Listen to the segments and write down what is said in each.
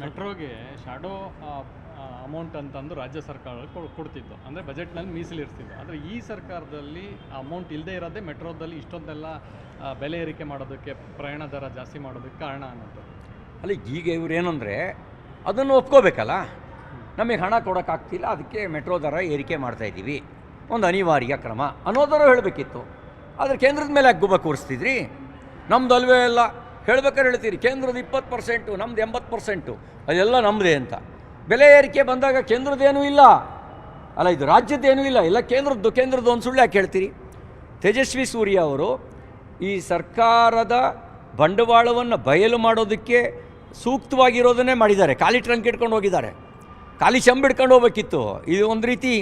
ಮೆಟ್ರೋಗೆ shadow amount ಅಂತಂದು ರಾಜ್ಯ ಸರ್ಕಾರ ಕೊಡ್ತಿತ್ತು, ಅಂದರೆ ಬಜೆಟ್ನಲ್ಲಿ ಮೀಸಲಿರ್ತಿತ್ತು. ಆದರೆ ಈ ಸರ್ಕಾರದಲ್ಲಿ ಅಮೌಂಟ್ ಇಲ್ಲದೆ ಇರೋದೇ ಮೆಟ್ರೋದಲ್ಲಿ ಇಷ್ಟೊಂದೆಲ್ಲ ಬೆಲೆ ಏರಿಕೆ ಮಾಡೋದಕ್ಕೆ, ಪ್ರಯಾಣ ದರ ಜಾಸ್ತಿ ಮಾಡೋದಕ್ಕೆ ಕಾರಣ ಅನ್ನೋದು. ಅಲ್ಲಿ ಈಗ ಇವರೇನೆಂದರೆ ಅದನ್ನು ಒಪ್ಕೋಬೇಕಲ್ಲ, ನಮಗೆ ಹಣ ಕೊಡೋಕ್ಕಾಗ್ತಿಲ್ಲ, ಅದಕ್ಕೆ ಮೆಟ್ರೋ ದರ ಏರಿಕೆ ಮಾಡ್ತಾಯಿದ್ದೀವಿ, ಒಂದು ಅನಿವಾರ್ಯ ಕ್ರಮ ಅನ್ನೋದರ ಹೇಳಬೇಕಿತ್ತು. ಆದರೆ ಕೇಂದ್ರದ ಮೇಲೆ ಯಾಕೆ ಗುಬ್ಬ ಕೂರಿಸ್ತಿದ್ರಿ? ನಮ್ದು ಅಲ್ವೇ ಎಲ್ಲ ಹೇಳ್ಬೇಕಾದ್ರೆ ಹೇಳ್ತೀರಿ, ಕೇಂದ್ರದ 20%, ನಮ್ದು 80%, ಅದೆಲ್ಲ ನಮ್ಮದೇ ಅಂತ. ಬೆಲೆ ಏರಿಕೆ ಬಂದಾಗ ಕೇಂದ್ರದ್ದೇನೂ ಇಲ್ಲ ಅಲ್ಲ, ಇದು ರಾಜ್ಯದ್ದೇನೂ ಇಲ್ಲ, ಎಲ್ಲ ಕೇಂದ್ರದ್ದು ಒಂದು ಸುಳ್ಳು ಯಾಕೆ ಹೇಳ್ತೀರಿ? ತೇಜಸ್ವಿ ಸೂರ್ಯ ಅವರು ಈ ಸರ್ಕಾರದ ಬಂಡವಾಳವನ್ನು ಬಯಲು ಮಾಡೋದಕ್ಕೆ ಸೂಕ್ತವಾಗಿರೋದನ್ನೇ ಮಾಡಿದ್ದಾರೆ. ಖಾಲಿ ಟ್ರಂಕ್ ಇಟ್ಕೊಂಡು ಹೋಗಿದ್ದಾರೆ, ಖಾಲಿ ಚಂಬು ಹಿಡ್ಕೊಂಡು ಹೋಗ್ಬೇಕಿತ್ತು. ಇದು ಒಂದು ರೀತಿ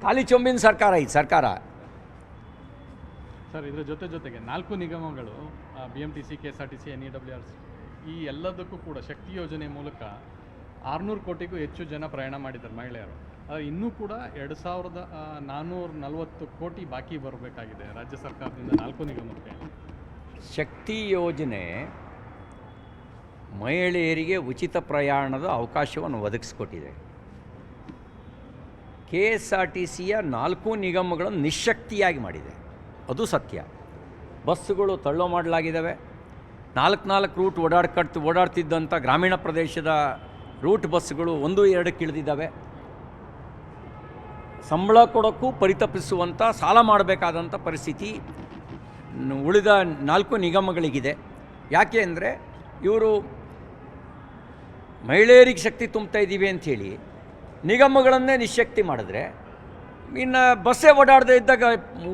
ಖಾಲಿ ಚೊಂಬಿನ ಸರ್ಕಾರ ಇದು ಸರ್ಕಾರ. ಸರ್, ಇದರ ಜೊತೆಗೆ 4 ನಿಗಮಗಳು BMTC, KSRTC, NEWRC ಈ ಎಲ್ಲದಕ್ಕೂ ಕೂಡ ಶಕ್ತಿ ಯೋಜನೆ ಮೂಲಕ 600 ಕೋಟಿಗೂ ಹೆಚ್ಚು ಜನ ಪ್ರಯಾಣ ಮಾಡಿದ್ದಾರೆ ಮಹಿಳೆಯರು. ಆದರೆ ಇನ್ನೂ ಕೂಡ 2440 ಕೋಟಿ ಬಾಕಿ ಬರಬೇಕಾಗಿದೆ ರಾಜ್ಯ ಸರ್ಕಾರದಿಂದ 4 ನಿಗಮಕ್ಕೆ. ಶಕ್ತಿ ಯೋಜನೆ ಮಹಿಳೆಯರಿಗೆ ಉಚಿತ ಪ್ರಯಾಣದ ಅವಕಾಶವನ್ನು ಒದಗಿಸ್ಕೊಟ್ಟಿದೆ. KSRTCಯ 4 ನಿಗಮಗಳನ್ನು ನಿಶ್ಶಕ್ತಿಯಾಗಿ ಮಾಡಿದೆ, ಅದು ಸತ್ಯ. ಬಸ್ಸುಗಳು ತಳ್ಳೋ ಮಾಡಲಾಗಿದ್ದಾವೆ. 4 ರೂಟ್ ಓಡಾಡ್ತಿದ್ದಂಥ ಗ್ರಾಮೀಣ ಪ್ರದೇಶದ ರೂಟ್ ಬಸ್ಸುಗಳು 1-2 ಇಳಿದಿದ್ದಾವೆ. ಸಂಬಳ ಕೊಡೋಕ್ಕೂ ಪರಿತಪಿಸುವಂಥ, ಸಾಲ ಮಾಡಬೇಕಾದಂಥ ಪರಿಸ್ಥಿತಿ ಉಳಿದ 4 ನಿಗಮಗಳಿಗಿದೆ. ಯಾಕೆ ಅಂದರೆ ಇವರು ಮಹಿಳೆಯರಿಗೆ ಶಕ್ತಿ ತುಂಬ್ತಾ ಇದ್ದೀವಿ ಅಂಥೇಳಿ ನಿಗಮಗಳನ್ನೇ ನಿಶ್ಶಕ್ತಿ ಮಾಡಿದ್ರೆ ಇನ್ನು ಬಸ್ಸೇ ಓಡಾಡದೇ ಇದ್ದಾಗ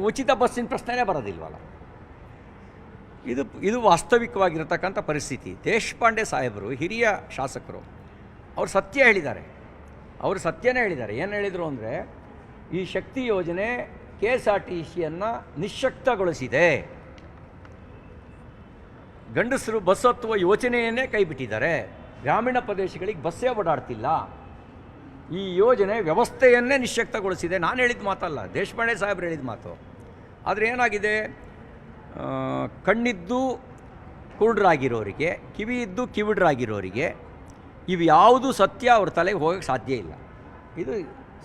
ಉಚಿತ ಬಸ್ಸಿನ ಪ್ರಶ್ನೆನೇ ಬರೋದಿಲ್ವಲ್ಲ. ಇದು ವಾಸ್ತವಿಕವಾಗಿರತಕ್ಕಂಥ ಪರಿಸ್ಥಿತಿ. ದೇಶಪಾಂಡೆ ಸಾಹೇಬರು ಹಿರಿಯ ಶಾಸಕರು, ಅವರು ಸತ್ಯ ಹೇಳಿದ್ದಾರೆ. ಅವರು ಸತ್ಯನೇ ಹೇಳಿದ್ದಾರೆ. ಏನು ಹೇಳಿದರು ಅಂದರೆ, ಈ ಶಕ್ತಿ ಯೋಜನೆ KSRTCಯನ್ನು ನಿಶ್ಶಕ್ತಗೊಳಿಸಿದೆ, ಗಂಡಸರು ಬಸ್ ಹತ್ತುವ ಯೋಚನೆಯನ್ನೇ ಕೈಬಿಟ್ಟಿದ್ದಾರೆ, ಗ್ರಾಮೀಣ ಪ್ರದೇಶಗಳಿಗೆ ಬಸ್ಸೇ ಓಡಾಡ್ತಿಲ್ಲ, ಈ ಯೋಜನೆ ವ್ಯವಸ್ಥೆಯನ್ನೇ ನಿಶ್ಶಕ್ತಗೊಳಿಸಿದೆ. ನಾನು ಹೇಳಿದ ಮಾತಲ್ಲ, ದೇಶಪಾಂಡೆ ಸಾಹೇಬರು ಹೇಳಿದ ಮಾತು. ಆದರೆ ಏನಾಗಿದೆ, ಕಣ್ಣಿದ್ದು ಕುರುಡ್ರಾಗಿರೋರಿಗೆ, ಕಿವಿ ಇದ್ದು ಕಿವಿಡ್ರಾಗಿರೋರಿಗೆ ಇವು ಯಾವುದು ಸತ್ಯ ಅವ್ರ ತಲೆಗೆ ಹೋಗೋಕ್ಕೆ ಸಾಧ್ಯ ಇಲ್ಲ. ಇದು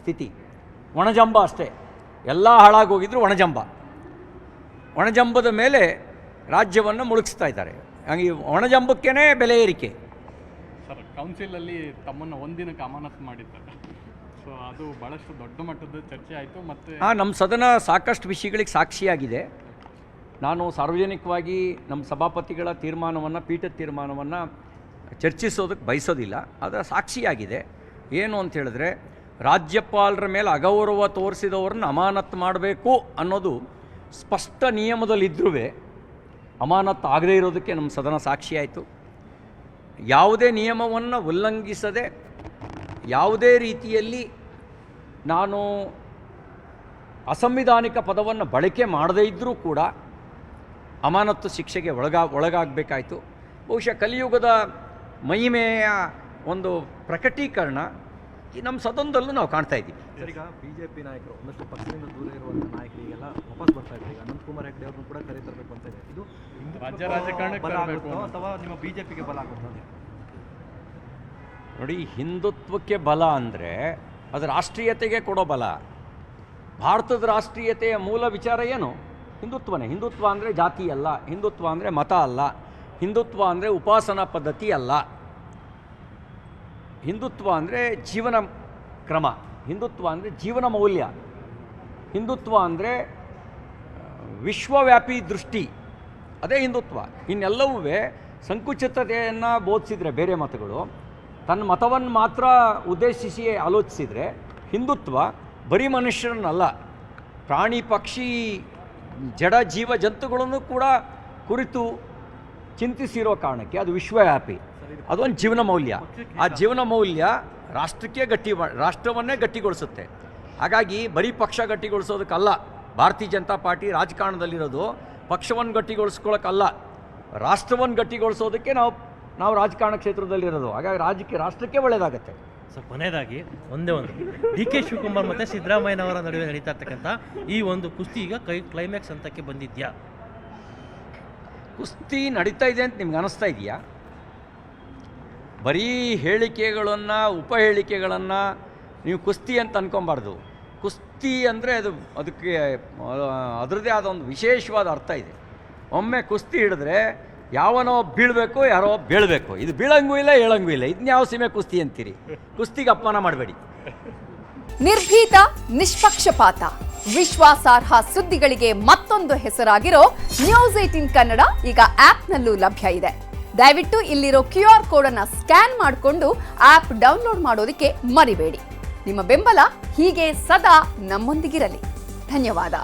ಸ್ಥಿತಿ. ಒಣಜಂಬ ಅಷ್ಟೇ, ಎಲ್ಲ ಹಾಳಾಗೋಗಿದ್ರು ಒಣಜಂಬದ ಮೇಲೆ ರಾಜ್ಯವನ್ನು ಮುಳುಗಿಸ್ತಾ ಇದ್ದಾರೆ. ಹಂಗೆ ಒಣಜಂಬಕ್ಕೇ ಬೆಲೆ ಏರಿಕೆ. ಸರ್, ಕೌನ್ಸಿಲಲ್ಲಿ ತಮ್ಮನ್ನು ಒಂದಿನಕ್ಕೆ ಅಮಾನತು ಮಾಡಿದ್ದಾರೆ. ಸೊ ಅದು ಭಾಳಷ್ಟು ದೊಡ್ಡ ಮಟ್ಟದ ಚರ್ಚೆ ಆಯಿತು. ಮತ್ತು ನಮ್ಮ ಸದನ ಸಾಕಷ್ಟು ವಿಷಯಗಳಿಗೆ ಸಾಕ್ಷಿಯಾಗಿದೆ. ನಾನು ಸಾರ್ವಜನಿಕವಾಗಿ ನಮ್ಮ ಸಭಾಪತಿಗಳ ತೀರ್ಮಾನವನ್ನು, ಪೀಠದ ತೀರ್ಮಾನವನ್ನು ಚರ್ಚಿಸೋದಕ್ಕೆ ಬಯಸೋದಿಲ್ಲ. ಅದರ ಸಾಕ್ಷಿಯಾಗಿದೆ. ಏನು ಅಂತ ಹೇಳಿದ್ರೆ, ರಾಜ್ಯಪಾಲರ ಮೇಲೆ ಅಗೌರವ ತೋರಿಸಿದವ್ರನ್ನ ಅಮಾನತು ಮಾಡಬೇಕು ಅನ್ನೋದು ಸ್ಪಷ್ಟ ನಿಯಮದಲ್ಲಿದ್ದರೂ ಅಮಾನತು ಆಗದೇ ಇರೋದಕ್ಕೆ ನಮ್ಮ ಸದನ ಸಾಕ್ಷಿಯಾಯಿತು. ಯಾವುದೇ ನಿಯಮವನ್ನು ಉಲ್ಲಂಘಿಸದೆ, ಯಾವುದೇ ರೀತಿಯಲ್ಲಿ ನಾನು ಅಸಂವಿಧಾನಿಕ ಪದವನ್ನು ಬಳಕೆ ಮಾಡದೇ ಇದ್ದರೂ ಕೂಡ ಅಮಾನತ್ತು ಶಿಕ್ಷೆಗೆ ಒಳಗಾಗಬೇಕಾಯಿತು. ಬಹುಶಃ ಕಲಿಯುಗದ ಮಹಿಮೆಯ ಒಂದು ಪ್ರಕಟೀಕರಣ ಈ ನಮ್ಮ ಸದನದಲ್ಲೂ ನಾವು ಕಾಣ್ತಾ ಇದ್ದೀವಿ. ಸರ್, ಈಗ BJP ನಾಯಕರು ಒಂದಷ್ಟು ಪಕ್ಷದಿಂದ ದೂರ ಇರುವಂಥ ನಾಯಕರಿಗೆಲ್ಲ ವಾಪಸ್ ಬರ್ತಾ ಇದ್ದಾರೆ. ಈಗ ಅನಂತಕುಮಾರ್ ಹೆಗಡೆ ಅವ್ರನ್ನು ಕೂಡ ಕರೆ ತರಬೇಕು ಅಂತ ಇದೆ. ಇದು ರಾಜ್ಯ ರಾಜಕಾರಣಕ್ಕೆ ಬಲ ತರಬೇಕು ಆಗುತ್ತೋ ಅಥವಾ ನಿಮ್ಮ BJPಗೆ ಬಲ ಆಗುತ್ತೋ? ನೋಡಿ, ಹಿಂದುತ್ವಕ್ಕೆ ಬಲ ಅಂದರೆ ಅದು ರಾಷ್ಟ್ರೀಯತೆಗೆ ಕೊಡೋ ಬಲ. ಭಾರತದ ರಾಷ್ಟ್ರೀಯತೆಯ ಮೂಲ ವಿಚಾರ ಏನು? ಹಿಂದುತ್ವನೇ. ಹಿಂದುತ್ವ ಅಂದರೆ ಜಾತಿ ಅಲ್ಲ, ಹಿಂದುತ್ವ ಅಂದರೆ ಮತ ಅಲ್ಲ, ಹಿಂದುತ್ವ ಅಂದರೆ ಉಪಾಸನಾ ಪದ್ಧತಿ ಅಲ್ಲ, ಹಿಂದುತ್ವ ಅಂದರೆ ಜೀವನ ಕ್ರಮ, ಹಿಂದುತ್ವ ಅಂದರೆ ಜೀವನ ಮೌಲ್ಯ, ಹಿಂದುತ್ವ ಅಂದರೆ ವಿಶ್ವವ್ಯಾಪಿ ದೃಷ್ಟಿ, ಅದೇ ಹಿಂದುತ್ವ. ಇನ್ನೆಲ್ಲವೂ ಸಂಕುಚಿತತೆಯನ್ನು ಬೋಧಿಸಿದರೆ ಬೇರೆ ಮತಗಳು, ತನ್ನ ಮತವನ್ನು ಮಾತ್ರ ಉದ್ದೇಶಿಸಿ ಆಲೋಚಿಸಿದರೆ ಹಿಂದುತ್ವ ಬರೀ ಮನುಷ್ಯರನ್ನಲ್ಲ, ಪ್ರಾಣಿ ಪಕ್ಷಿ ಜಡ ಜೀವ ಜಂತುಗಳನ್ನು ಕೂಡ ಕುರಿತು ಚಿಂತಿಸಿರೋ ಕಾರಣಕ್ಕೆ ಅದು ವಿಶ್ವವ್ಯಾಪಿ, ಅದೊಂದು ಜೀವನ ಮೌಲ್ಯ. ಆ ಜೀವನ ಮೌಲ್ಯ ರಾಷ್ಟ್ರವನ್ನೇ ಗಟ್ಟಿಗೊಳಿಸುತ್ತೆ. ಹಾಗಾಗಿ ಬರೀ ಪಕ್ಷ ಗಟ್ಟಿಗೊಳಿಸೋದಕ್ಕಲ್ಲ ಭಾರತೀಯ ಜನತಾ ಪಾರ್ಟಿ ರಾಜಕಾರಣದಲ್ಲಿರೋದು, ಪಕ್ಷವನ್ನು ಗಟ್ಟಿಗೊಳಿಸ್ಕೊಳ್ಳೋಕ್ಕಲ್ಲ, ರಾಷ್ಟ್ರವನ್ನು ಗಟ್ಟಿಗೊಳಿಸೋದಕ್ಕೆ ನಾವು ರಾಜಕಾರಣ ಕ್ಷೇತ್ರದಲ್ಲಿರೋದು. ಹಾಗಾಗಿ ರಾಷ್ಟ್ರಕ್ಕೆ ಒಳ್ಳೆಯದಾಗತ್ತೆ. ಸರ್, ಕೊನೆಯದಾಗಿ ಒಂದೇ ಒಂದು DK ಶಿವಕುಮಾರ್ ಮತ್ತು ಸಿದ್ದರಾಮಯ್ಯನವರ ನಡುವೆ ನಡೀತಾ ಇರ್ತಕ್ಕಂಥ ಈ ಒಂದು ಕುಸ್ತಿ ಈಗ ಕ್ಲೈಮ್ಯಾಕ್ಸ್ ಹಂತಕ್ಕೆ ಬಂದಿದೆಯಾ? ಕುಸ್ತಿ ನಡೀತಾ ಇದೆ ಅಂತ ನಿಮ್ಗೆ ಅನಿಸ್ತಾ ಇದೆಯಾ? ಬರೀ ಹೇಳಿಕೆಗಳನ್ನು ಉಪಹೇಳಿಕೆಗಳನ್ನು ನೀವು ಕುಸ್ತಿ ಅಂತ ಅಂದ್ಕೊಬಾರ್ದು. ಕುಸ್ತಿ ಅಂದರೆ ಅದಕ್ಕೆ ಅದರದ್ದೇ ಆದ ಒಂದು ವಿಶೇಷವಾದ ಅರ್ಥ ಇದೆ. ಒಮ್ಮೆ ಕುಸ್ತಿ ಹಿಡಿದ್ರೆ ಯಾವನೋ ಬೀಳಬೇಕು, ಯಾರೋ ಬೀಳಬೇಕು. ಇದು ಬೀಳಂಗೂ ಇಲ್ಲ, ಹೇಳಂಗೂ ಇಲ್ಲ. ಇದನ್ನ ಯಾವ ಸೀಮೆ ಕುಸ್ತಿ ಅಂತೀರಿ? ಕುಸ್ತಿಗೆ ಅಪಮಾನ ಮಾಡಬೇಡಿ. ನಿರ್ಭೀತ, ನಿಷ್ಪಕ್ಷಪಾತ, ವಿಶ್ವಾಸಾರ್ಹ ಸುದ್ದಿಗಳಿಗೆ ಮತ್ತೊಂದು ಹೆಸರಾಗಿರೋ ನ್ಯೂಸ್ 18 ಕನ್ನಡ ಈಗ ಆಪ್ನಲ್ಲೂ ಲಭ್ಯ ಇದೆ. ದಯವಿಟ್ಟು ಇಲ್ಲಿರೋ QR ಕೋಡ್ ಅನ್ನು ಸ್ಕ್ಯಾನ್ ಮಾಡಿಕೊಂಡು ಆಪ್ ಡೌನ್ಲೋಡ್ ಮಾಡೋದಕ್ಕೆ ಮರಿಬೇಡಿ. ನಿಮ್ಮ ಬೆಂಬಲ ಹೀಗೆ ಸದಾ ನಮ್ಮೊಂದಿಗಿರಲಿ. ಧನ್ಯವಾದ.